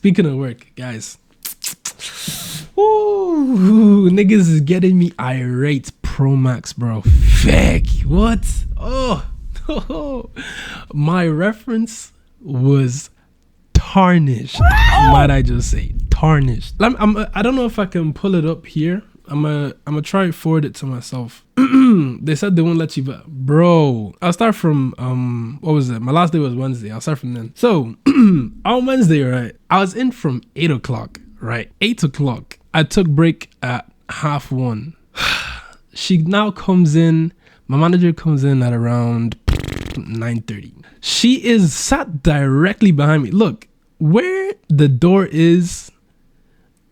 speaking of work, guys. Ooh, niggas is getting me irate. Pro Max, bro. Feck. What? Oh. My reference was tarnished. Might I just say tarnished? I don't know if I can pull it up here. I'm gonna try to forward it to myself. They said they won't let you, but bro, I'll start from what was it? My last day was Wednesday. I'll start from then. So on Wednesday, right? I was in from 8 o'clock, right? 8 o'clock. I took break at 1:30. She now comes in. My manager comes in at around 9:30. She is sat directly behind me. Look, where the door is,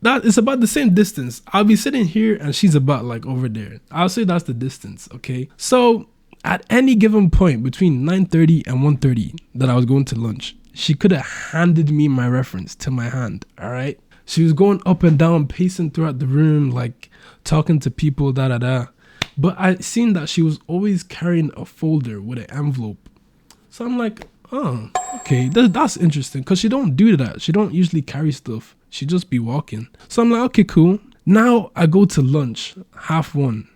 that is about the same distance. I'll be sitting here and she's about like over there. I'll say that's the distance, okay? So at any given point between 9:30 and 1:30 that I was going to lunch, she could have handed me my reference to my hand, all right? She was going up and down, pacing throughout the room, like talking to people, da-da-da. But I seen that she was always carrying a folder with an envelope. So I'm like, oh, okay, that's interesting. Because she don't do that. She don't usually carry stuff. She just be walking. So I'm like, okay, cool. Now I go to lunch, 1:30.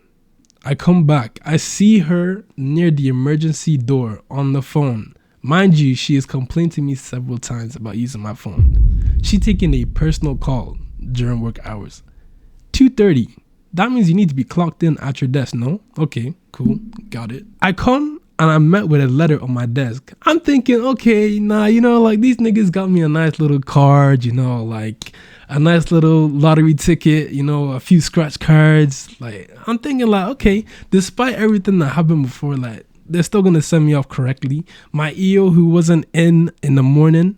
I come back. I see her near the emergency door on the phone. Mind you, she has complained to me several times about using my phone. She taking a personal call during work hours. 2:30. That means you need to be clocked in at your desk, no? Okay, cool, got it. I come and I'm met with a letter on my desk. I'm thinking, okay, nah, you know, like these niggas got me a nice little card, you know, like a nice little lottery ticket, you know, a few scratch cards. Like, I'm thinking like, okay, despite everything that happened before, like, they're still gonna send me off correctly. My EO who wasn't in the morning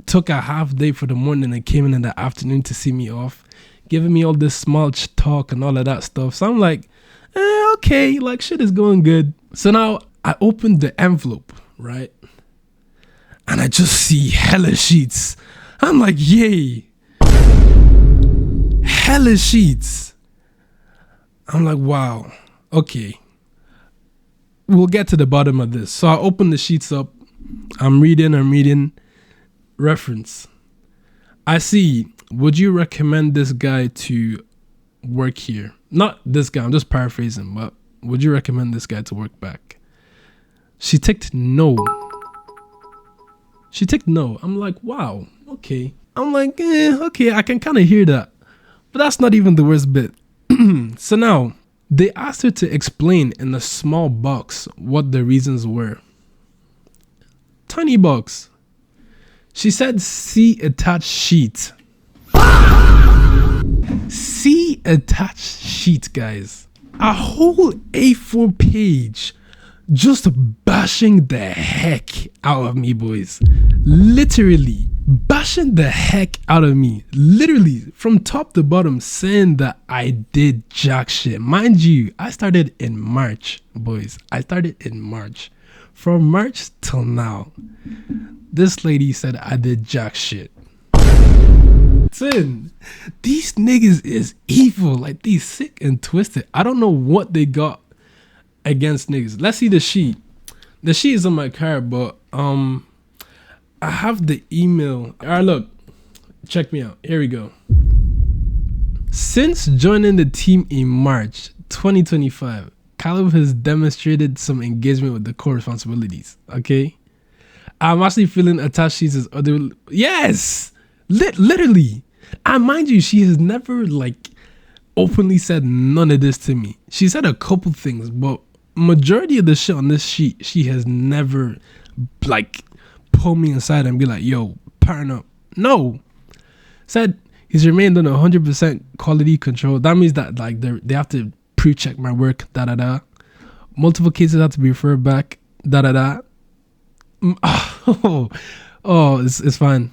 took a half day for the morning and came in the afternoon to see me off, giving me all this small talk and all of that stuff. So I'm like, okay, like shit is going good. So now I opened the envelope, right? And I just see hella sheets. I'm like, yay. Hella sheets. I'm like, wow, okay. We'll get to the bottom of this. So I open the sheets up. I'm reading. Reference. I see, would you recommend this guy to work here? Not this guy, I'm just paraphrasing, but would you recommend this guy to work back? She ticked no. I'm like, wow, okay. I'm like, okay, I can kind of hear that. But that's not even the worst bit. So now, they asked her to explain in a small box what the reasons were. Tiny box. She said, see attached sheet. See attached sheet, guys. A whole A4 page just bashing the heck out of me, boys. Literally bashing the heck out of me. Literally from top to bottom saying that I did jack shit. Mind you, I started in March, boys. I started in March. From March till now, this lady said I did jack shit. Listen, these niggas is evil. Like, they sick and twisted. I don't know what they got against niggas. Let's see the sheet. The sheet is on my card, but I have the email. All right, look, check me out. Here we go. Since joining the team in March 2025, Caleb has demonstrated some engagement with the core responsibilities. Okay, I'm actually feeling attached sheets as other. Yes, literally. And mind you, she has never like openly said none of this to me. She said a couple things, but majority of the shit on this sheet, she has never like pulled me inside and be like, yo, pattern up. No. Said he's remained on 100% quality control. That means that like they have to pre-check my work, da-da-da. Multiple cases have to be referred back, da-da-da. It's fine.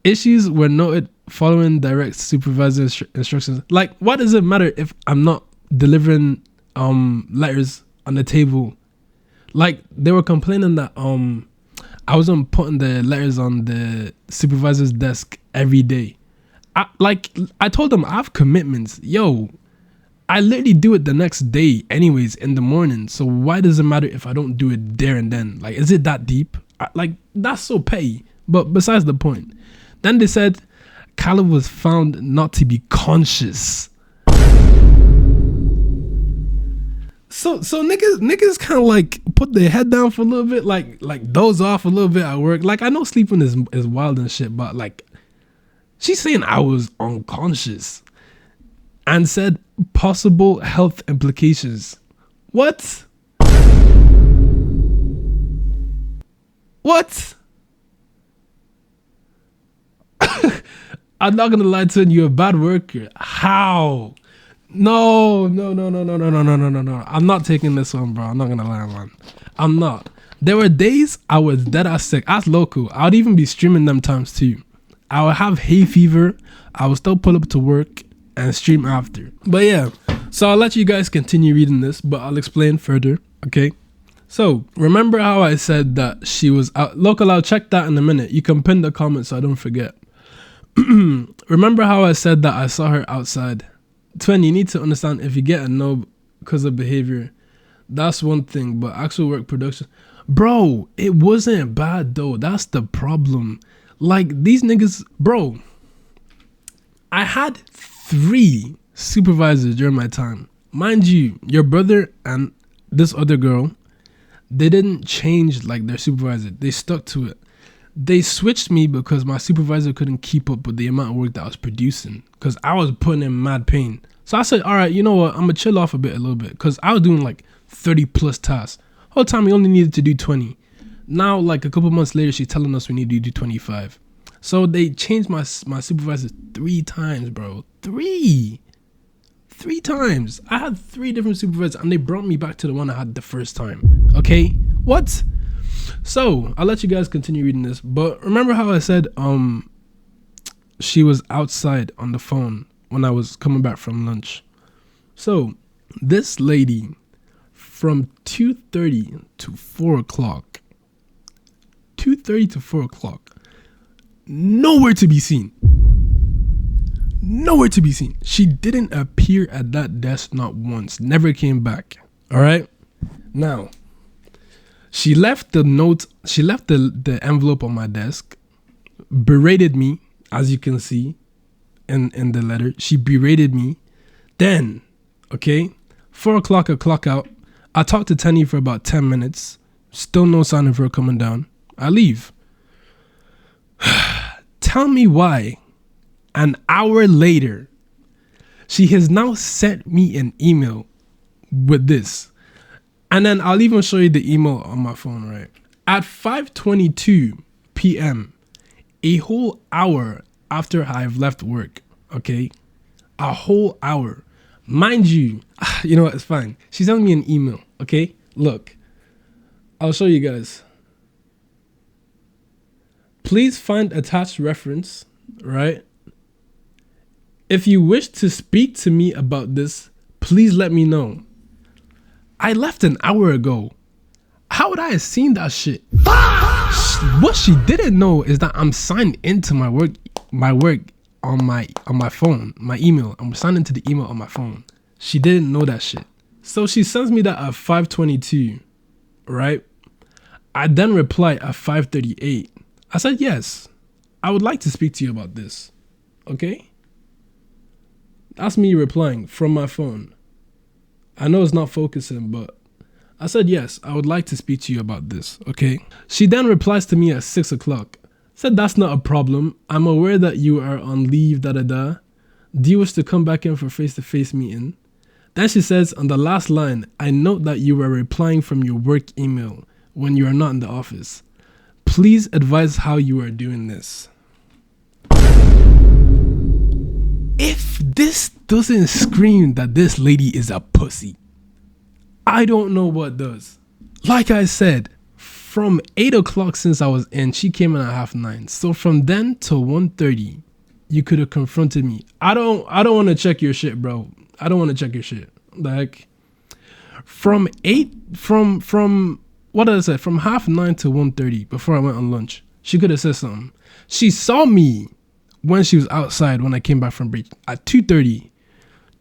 Issues were noted following direct supervisor instructions. Like, what does it matter if I'm not delivering letters on the table? Like, they were complaining that I wasn't putting the letters on the supervisor's desk every day. I told them I have commitments. Yo, I literally do it the next day anyways in the morning. So why does it matter if I don't do it there and then? Like, is it that deep? Like, that's so petty. But besides the point. Then they said, Caleb was found not to be conscious. So niggas kind of like put their head down for a little bit, like doze off a little bit at work. Like I know sleeping is wild and shit, but like she's saying I was unconscious and said possible health implications. What? What? I'm not gonna lie to you, you're a bad worker. How? No. I'm not taking this one, bro. I'm not gonna lie, man. I'm not. There were days I was dead ass sick. As local, I would even be streaming them times too. I would have hay fever. I would still pull up to work and stream after. But yeah, so I'll let you guys continue reading this, but I'll explain further, okay? So, remember how I said that she was out? Local, I'll check that in a minute. You can pin the comment so I don't forget. Remember how I said that I saw her outside? Twin, you need to understand, if you get a no because of behavior, that's one thing, but actual work production, bro, it wasn't bad though. That's the problem. Like these niggas, bro, I had 3 supervisors during my time. Mind you, your brother and this other girl, they didn't change like their supervisor. They stuck to it. They switched me because my supervisor couldn't keep up with the amount of work that I was producing because I was putting in mad pain. So I said, all right, you know what? I'm going to chill off a little bit because I was doing like 30 plus tasks. Whole time we only needed to do 20. Now, like a couple months later, she's telling us we need to do 25. So they changed my supervisor 3 times, bro. 3 times. I had 3 different supervisors and they brought me back to the one I had the first time. Okay? What? So I'll let you guys continue reading this, but remember how I said she was outside on the phone when I was coming back from lunch. So this lady from 2:30 to 4 o'clock, 2:30 to 4 o'clock, nowhere to be seen. Nowhere to be seen. She didn't appear at that desk not once, never came back. All right. Now, she left the note, she left the envelope on my desk, berated me, as you can see in the letter. She berated me. Then, okay, 4 o'clock, I clock out. I talked to Tenny for about 10 minutes. Still no sign of her coming down. I leave. Tell me why, an hour later, she has now sent me an email with this. And then I'll even show you the email on my phone, right? At 5:22 p.m., a whole hour after I've left work, okay? A whole hour. Mind you, you know what, it's fine. She sent me an email, okay? Look, I'll show you guys. Please find attached reference, right? If you wish to speak to me about this, please let me know. I left an hour ago. How would I have seen that shit? What she didn't know is that I'm signed into my work on my phone, my email. I'm signed into the email on my phone. She didn't know that shit. So she sends me that at 5:22, right? I then reply at 5:38. I said, yes, I would like to speak to you about this. Okay? That's me replying from my phone. I know it's not focusing, but I said, yes, I would like to speak to you about this, okay? She then replies to me at 6 o'clock. Said, that's not a problem. I'm aware that you are on leave, da-da-da. Do you wish to come back in for face-to-face meeting? Then she says, on the last line, I note that you were replying from your work email when you are not in the office. Please advise how you are doing this. If this doesn't scream that this lady is a pussy, I don't know what does. Like I said, from 8 o'clock since I was in, she came in at 9:30. So from then till 1:30, you could have confronted me. I don't want to check your shit, bro. I don't want to check your shit. Like from what did I say? From 9:30 to 1:30 before I went on lunch, she could have said something. She saw me when she was outside when I came back from break at 2:30.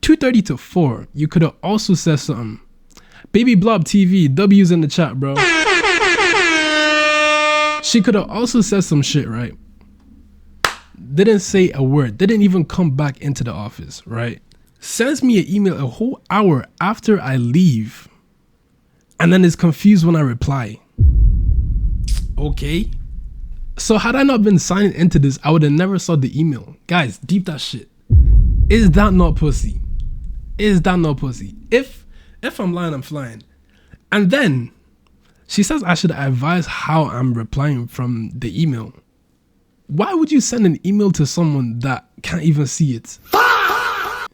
2:30 to 4, you could have also said something. Baby Blob TV, W's in the chat, bro. She could have also said some shit, right? didn't say a word, didn't even come back into the office, right? Sends me an email a whole hour after I leave, and then is confused when I reply. Okay. So had I not been signed into this, I would have never saw the email. Guys, deep that shit. Is that not pussy? Is that not pussy? If I'm lying, I'm flying. And then she says I should advise how I'm replying from the email. Why would you send an email to someone that can't even see it?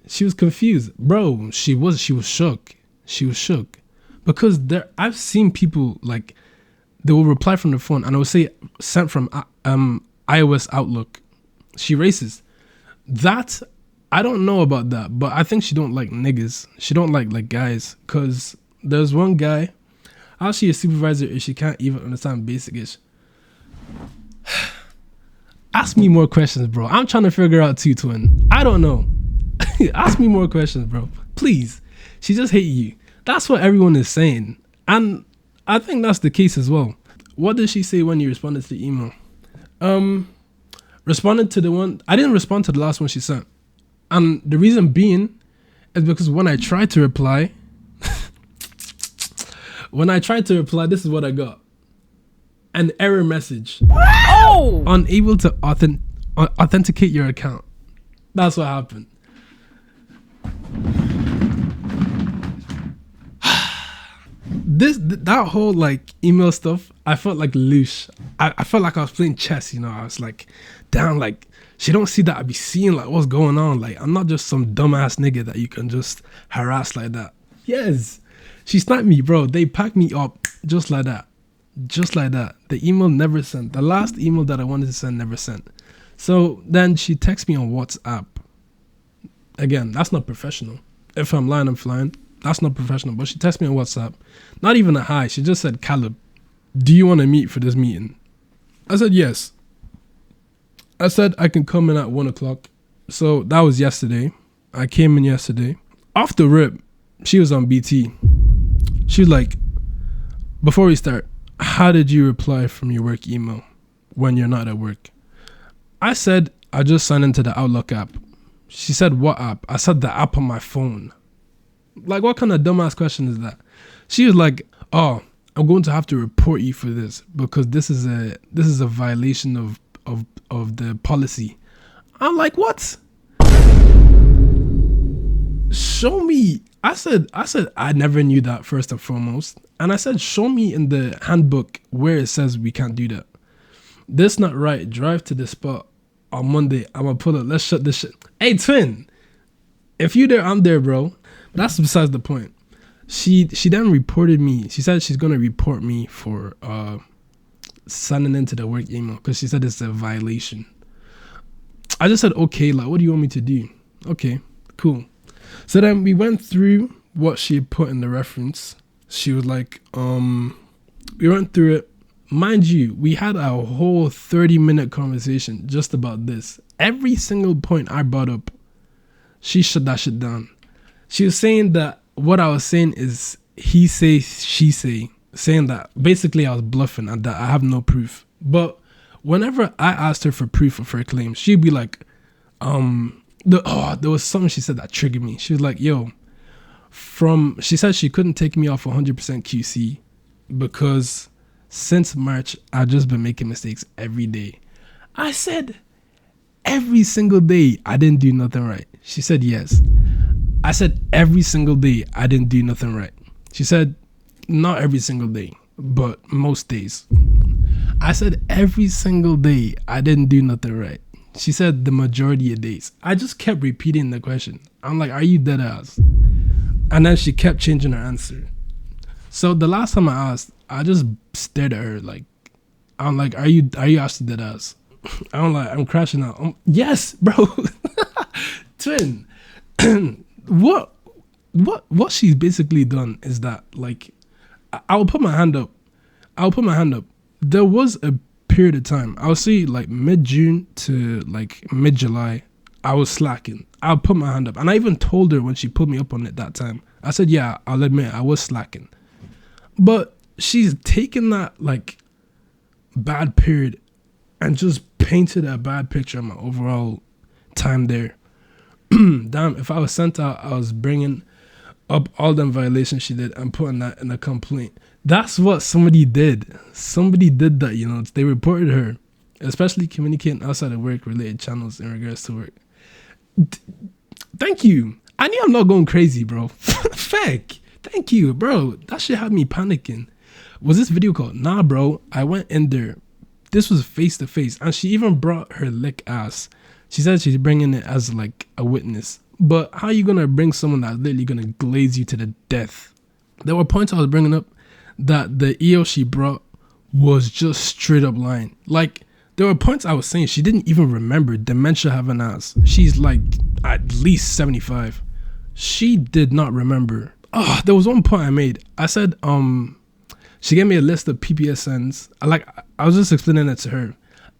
She was confused. Bro, she was shook. She was shook. Because I've seen people like, they will reply from the phone and I will say sent from iOS Outlook. She racist. That, I don't know about that, but I think she don't like niggas. She don't like guys. Cause there's one guy, how's she a supervisor if she can't even understand basic-ish? Ask me more questions, bro. I'm trying to figure out too, twin. I don't know. Ask me more questions, bro. Please. She just hate you. That's what everyone is saying. And I think that's the case as well. What did she say when you responded to the email? Responded to the one, I didn't respond to the last one she sent. And the reason being is because when I tried to reply, this is what I got. An error message. Oh! Unable to authenticate your account. That's what happened. That whole like email stuff, I felt like loose. I felt like I was playing chess, you know. I was like, damn, like she don't see that I be seeing like what's going on. Like I'm not just some dumbass nigga that you can just harass like that. Yes, she sniped me, bro. They packed me up just like that. Just like that. The email never sent. The last email that I wanted to send never sent. So then she texts me on WhatsApp. Again, that's not professional. If I'm lying, I'm flying. That's not professional. But she texted me on WhatsApp. Not even a hi. She just said, Caleb, do you want to meet for this meeting? I said, yes. I said, I can come in at 1 o'clock. So that was yesterday. I came in yesterday. Off the rip, she was on BT. She was like, before we start, how did you reply from your work email when you're not at work? I said, I just signed into the Outlook app. She said, what app? I said, the app on my phone. Like, what kind of dumbass question is that? She was like, oh, I'm going to have to report you for this because this is a violation of the policy. I'm like, what? Show me. I said I never knew that, first and foremost. And I said, show me in the handbook where it says we can't do that. This not right. Drive to the spot on Monday. I'm gonna pull it. Let's shut this shit. Hey, twin. If you there, I'm there, bro. But that's besides the point. She then reported me. She said she's gonna report me for sending into the work email because she said it's a violation. I just said, okay, like, what do you want me to do? Okay, cool. So then we went through what she put in the reference. She was like, we went through it. Mind you, we had a whole 30-minute conversation just about this. Every single point I brought up, she shut that shit down. She was saying that what I was saying is he say, she say, saying that basically I was bluffing and that I have no proof. But whenever I asked her for proof of her claim, she'd be like, there was something she said that triggered me. She was like, yo, she said she couldn't take me off 100% QC because since March, I've just been making mistakes every day. I said, every single day, I didn't do nothing right. She said, yes. I said, every single day, I didn't do nothing right. She said, not every single day, but most days. I said, every single day, I didn't do nothing right. She said, the majority of days. I just kept repeating the question. I'm like, are you dead ass? And then she kept changing her answer. So the last time I asked, I just stared at her like, I'm like, are you actually dead ass? I'm crashing out. Yes, bro. Twin. What she's basically done is that, like, I'll put my hand up. There was a period of time, I'll say like mid-June to like mid-July, I was slacking. I'll put my hand up. And I even told her when she put me up on it that time, I said, yeah, I'll admit I was slacking. But she's taken that like bad period and just painted a bad picture of my overall time there. Damn, if I was sent out, I was bringing up all them violations she did and putting that in a complaint. That's what somebody did. Somebody did that, you know. They reported her, especially communicating outside of work related channels in regards to work. Thank you. I knew I'm not going crazy, bro. Feck. Thank you, bro. That shit had me panicking. Was this video call? Nah, bro. I went in there. This was face to face, and she even brought her lick ass. She said she's bringing it as like a witness. But how are you gonna bring someone that's literally gonna glaze you to the death? There were points I was bringing up that the EO she brought was just straight up lying. Like, there were points I was saying she didn't even remember dementia having ass. She's like at least 75. She did not remember. Oh, there was one point I made. I said, she gave me a list of PPSNs. I was just explaining it to her.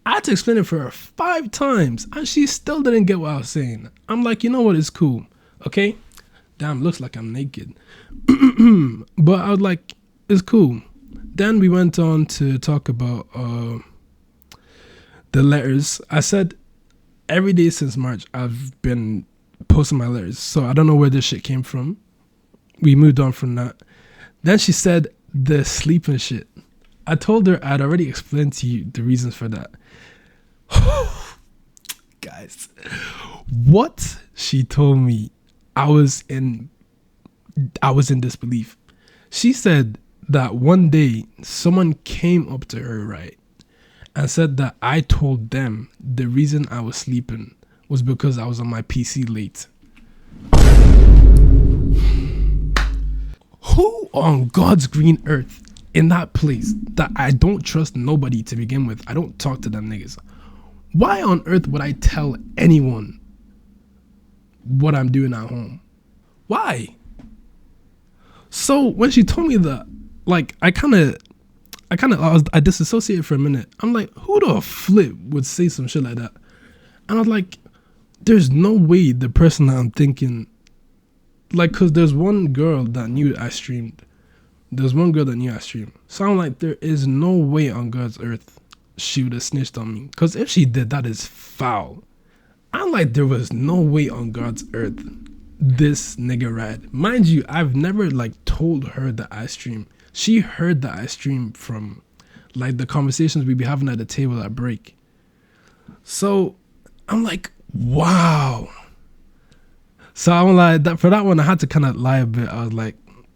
I had to explain it for her 5 times, and she still didn't get what I was saying. I'm like, you know what? It's cool, okay? Damn, looks like I'm naked. But I was like, it's cool. Then we went on to talk about the letters. I said every day since March, I've been posting my letters, so I don't know where this shit came from. We moved on from that. Then she said the sleeping shit. I told her I'd already explained to you the reasons for that. Guys, what she told me, I was in disbelief. She said that one day someone came up to her, right, and said that I told them the reason I was sleeping was because I was on my PC late. Who on God's green earth in that place that I don't trust nobody to begin with? I don't talk to them niggas. Why on earth would I tell anyone what I'm doing at home? Why? So when she told me that, like, I disassociated for a minute. I'm like, who the flip would say some shit like that? And I was like, there's no way the person that I'm thinking, like, cause there's one girl that knew I streamed. So I'm like, there is no way on God's earth she would have snitched on me. Cause if she did, that is foul. I'm like, there was no way on God's earth this nigga rad. Mind you, I've never like told her that I stream. She heard that I stream from like the conversations we be having at the table at break. So I'm like, wow. So I'm like, that for that one, I had to kind of lie a bit. I was like,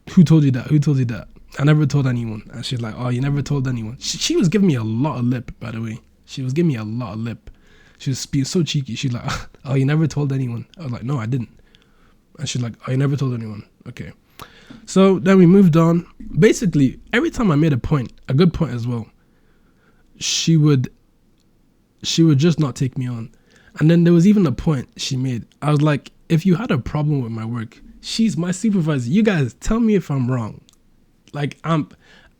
who told you that? I never told anyone. And she's like, oh, you never told anyone. She was giving me a lot of lip, by the way. She was being so cheeky. She's like, oh, you never told anyone. I was like, no, I didn't. And she's like, oh, you never told anyone. Okay. So then we moved on. Basically, every time I made a point, a good point as well, she would just not take me on. And then there was even a point she made. I was like, if you had a problem with my work, she's my supervisor. You guys tell me if I'm wrong. Like, I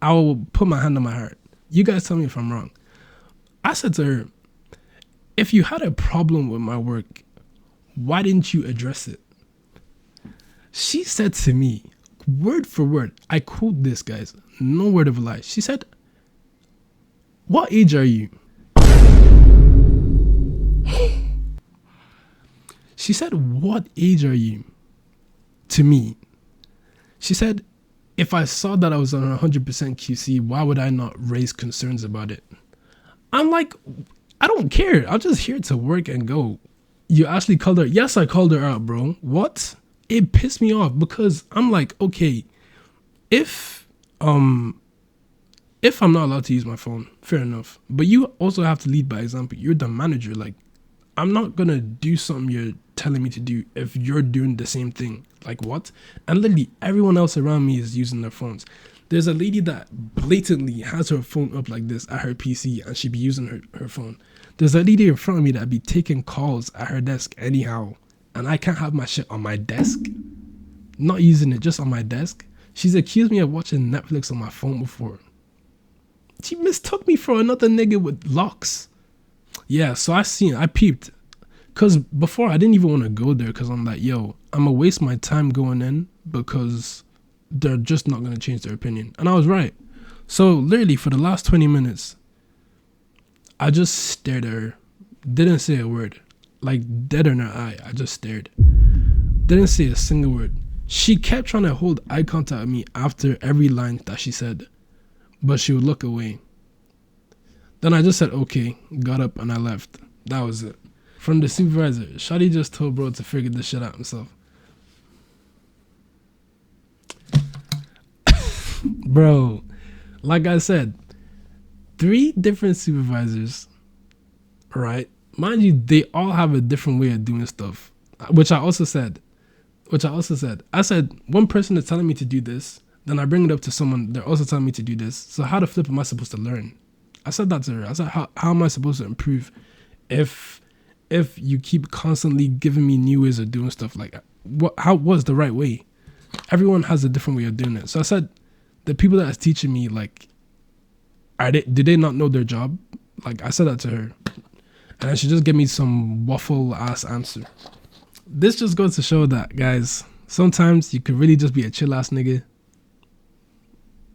will put my hand on my heart. You guys tell me if I'm wrong. I said to her, if you had a problem with my work, why didn't you address it? She said to me, word for word, I quote this, guys, no word of a lie. She said, what age are you? She said, what age are you? To me. She said, if I saw that I was on 100% QC, why would I not raise concerns about it? I'm like, I don't care. I'm just here to work and go. You actually called her? Yes, I called her out, bro. What? It pissed me off because I'm like, okay, if I'm not allowed to use my phone, fair enough. But you also have to lead by example. You're the manager. Like, I'm not gonna do something you're telling me to do if you're doing the same thing. Like, what? And literally everyone else around me is using their phones. There's a lady that blatantly has her phone up like this at her PC and she be using her phone. There's a lady in front of me that be taking calls at her desk anyhow, and I can't have my shit on my desk, not using it, just on my desk. She's accused me of watching Netflix on my phone before. She mistook me for another nigga with locks. Yeah, so I peeped. Because before, I didn't even want to go there because I'm like, yo, I'm going to waste my time going in because they're just not going to change their opinion. And I was right. So literally for the last 20 minutes, I just stared at her. Didn't say a word. Like dead in her eye. I just stared. Didn't say a single word. She kept trying to hold eye contact with me after every line that she said, but she would look away. Then I just said okay, got up and I left. That was it. From the supervisor, Shawty just told bro to figure this shit out himself. Bro, like I said, 3 different supervisors, right? Mind you, they all have a different way of doing stuff, which I also said. I said, one person is telling me to do this, then I bring it up to someone, they're also telling me to do this. So how the flip am I supposed to learn? I said that to her. I said, how am I supposed to improve if you keep constantly giving me new ways of doing stuff? Like, how was the right way? Everyone has a different way of doing it. So I said, the people that is teaching me, like, did they not know their job? Like, I said that to her. And then she just gave me some waffle ass answer. This just goes to show that, guys, sometimes you could really just be a chill ass nigga.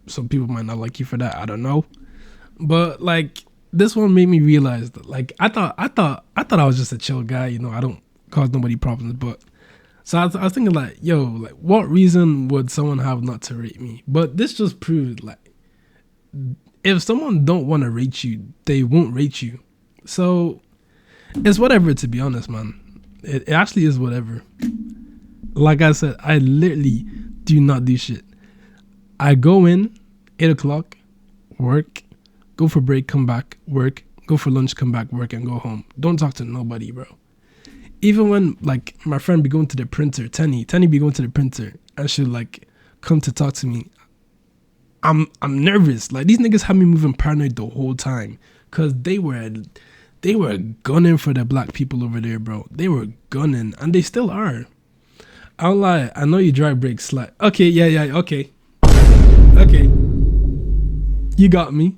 Some people might not like you for that. I don't know. But like, this one made me realize that, like, I thought I was just a chill guy. You know, I don't cause nobody problems. But so I was thinking like, yo, like, what reason would someone have not to rate me? But this just proved, like, if someone don't want to rate you, they won't rate you. So it's whatever, to be honest, man. It actually is whatever. Like I said, I literally do not do shit. I go in 8 o'clock, work, go for break, come back, work, go for lunch, come back, work, and go home. Don't talk to nobody, bro. Even when, like, my friend be going to the printer, Tenny be going to the printer, and she'll, like, come to talk to me. I'm nervous. Like, these niggas have me moving paranoid the whole time, because they were gunning for the black people over there, bro. They were gunning, and they still are. I'll lie. I know you drive brakes, like, okay, yeah, okay. You got me.